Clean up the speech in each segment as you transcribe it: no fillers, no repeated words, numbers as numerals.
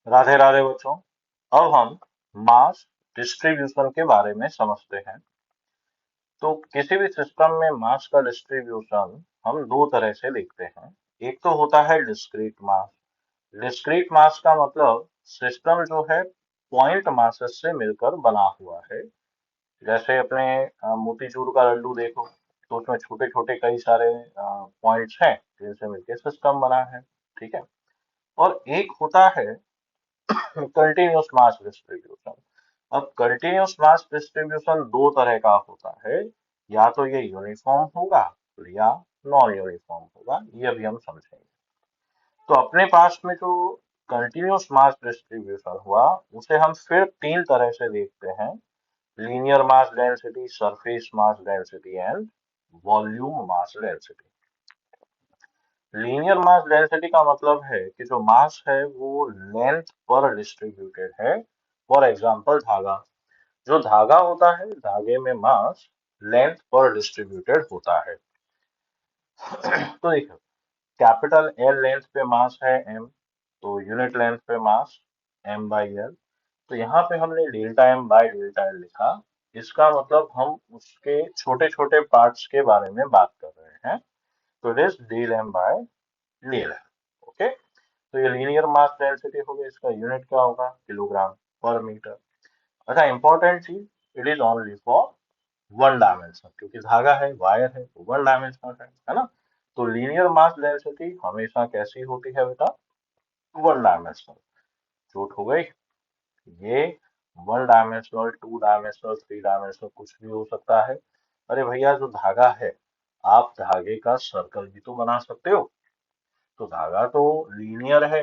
राधे राधे बच्चों। अब हम मास डिस्ट्रीब्यूशन के बारे में समझते हैं। तो किसी भी सिस्टम में मास का डिस्ट्रीब्यूशन हम दो तरह से देखते हैं। एक तो होता है डिस्क्रीट मास। डिस्क्रीट मास का मतलब सिस्टम जो है पॉइंट मासेस से मिलकर बना हुआ है। जैसे अपने मोतीचूर का लड्डू देखो, तो उसमें छोटे छोटे कई सारे पॉइंट्स हैं जिनसे मिलकर सिस्टम बना है। ठीक है। और एक होता है कंटिन्यूस मास डिस्ट्रीब्यूशन। अब कंटिन्यूस मास डिस्ट्रीब्यूशन दो तरह का होता है। या तो ये यूनिफॉर्म होगा या नॉन यूनिफॉर्म होगा, ये अभी हम समझेंगे। तो अपने पास में जो कंटिन्यूस मास डिस्ट्रीब्यूशन हुआ, उसे हम फिर तीन तरह से देखते हैं। Linear mass density, surface mass density and volume mass density. Linear mass density का मतलब है कि जो मास है वो लेंथ पर डिस्ट्रीब्यूटेड है। फॉर एग्जांपल धागा। जो धागा होता है, धागे में मास लेंथ पर डिस्ट्रीब्यूटेड होता है। तो देखो, कैपिटल एल लेंथ पे मास है एम, तो यूनिट लेंथ पे मास एम बाई एल। तो यहाँ पे हमने delta m by delta l लिखा। इसका मतलब हम उसके छोटे छोटे पार्ट्स के बारे में बात कर रहे हैं। तो it is del m by del l. Okay. तो ये लीनियर मास डेंसिटी हो गई, इसका यूनिट क्या होगा, किलोग्राम पर मीटर। अच्छा, इंपॉर्टेंट चीज, it is only for one dimension, क्योंकि धागा है, वायर है, तो वन डायमेंशनल है ना। तो लीनियर मास डेंसिटी हमेशा कैसी होती है बेटा, वन डायमेंशनल। चोट हो गई। ये one dimensional, two dimensional, three dimensional कुछ भी हो सकता है। अरे भैया, जो धागा है, आप धागे का सर्कल भी तो बना सकते हो। तो धागा तो लीनियर है,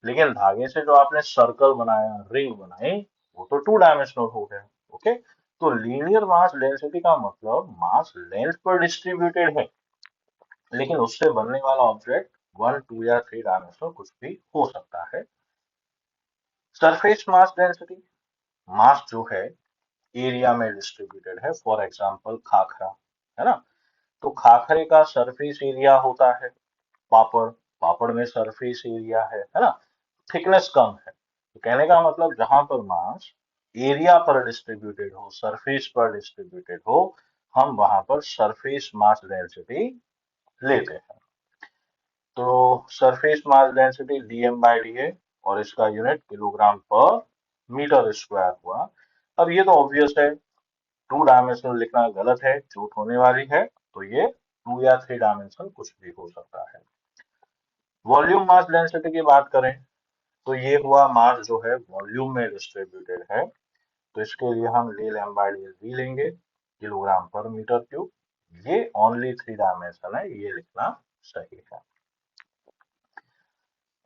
लेकिन धागे से जो आपने सर्कल बनाया, रिंग बनाई, वो तो टू डायमेंशनल हो गया। ओके। तो लीनियर मास डेंसिटी का मतलब मास लेंथ पर डिस्ट्रीब्यूटेड है, लेकिन उससे बनने वाला ऑब्जेक्ट वन, टू या थ्री डायमेंशनल कुछ भी हो सकता है। सरफेस मास डेंसिटी, मास जो है एरिया में डिस्ट्रीब्यूटेड है। फॉर एग्जांपल खाखरा, है ना। तो खाखरे का सरफेस एरिया होता है पापड़, पापड़ में सरफेस एरिया है ना। थिकनेस कम है। तो कहने का मतलब जहां पर मास एरिया पर डिस्ट्रीब्यूटेड हो, सरफेस पर डिस्ट्रीब्यूटेड हो, हम वहां पर सरफेस मास डेंसिटी लेते हैं। तो surface mass density DM by D है, और इसका यूनिट किलोग्राम पर मीटर स्क्वायर हुआ। अब ये तो ऑब्वियस है, टू डायमेंशनल लिखना गलत है, चोट होने वाली है। तो ये टू या थ्री डायमेंशनल कुछ भी हो सकता है। वॉल्यूम मास डेंसिटी की बात करें, तो ये हुआ मास जो है वॉल्यूम में डिस्ट्रीब्यूटेड है। तो इसके लिए हम del m by del v लेंगे, किलोग्राम पर मीटर क्यूब। ये ओनली थ्री डायमेंशन है, ये लिखना सही है।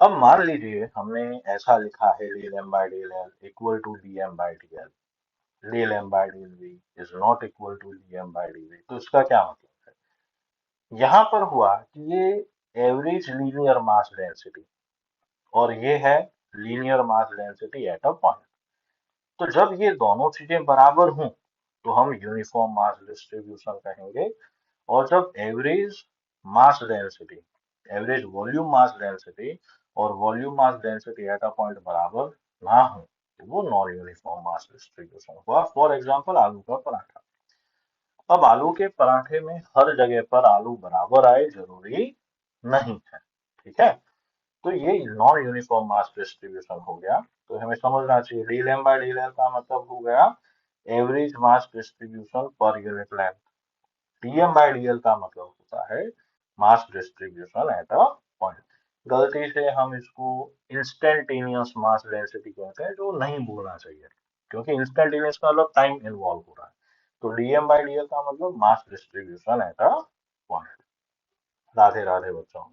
अब मान लीजिए हमने ऐसा लिखा है, del m by del l equal to d m by d l, del m by del v is not equal to d m by d v. तो इसका क्या मतलब है, यहाँ पर हुआ कि ये एवरेज लीनियर मास डेंसिटी और ये है linear mass density at a point. तो जब ये दोनों चीजें बराबर हों, तो हम यूनिफॉर्म मास डिस्ट्रीब्यूशन कहेंगे। और जब average mass density, average volume mass density और volume mass density at a point बराबर ना हो, तो वो नॉन यूनिफॉर्म मास डिस्ट्रीब्यूशन हुआ। फॉर एग्जांपल आलू का पराठा। अब आलू के पराठे में हर जगह पर आलू बराबर आए जरूरी नहीं है। ठीक है। तो ये नॉन यूनिफॉर्म मास डिस्ट्रीब्यूशन हो गया। तो हमें समझना चाहिए, d m by d l का मतलब हो गया average mass distribution per unit length. Dm by dl का मतलब होता है mass distribution at a point. गलती से हम इसको इंस्टेंटेनियस मास डेंसिटी कहते हैं, जो नहीं बोलना चाहिए, क्योंकि इंस्टेंटेनियस का मतलब टाइम इन्वॉल्व हो रहा है। तो डीएम बाई डीएल का मतलब मास distribution at a point. Radhe Radhe बच्चों।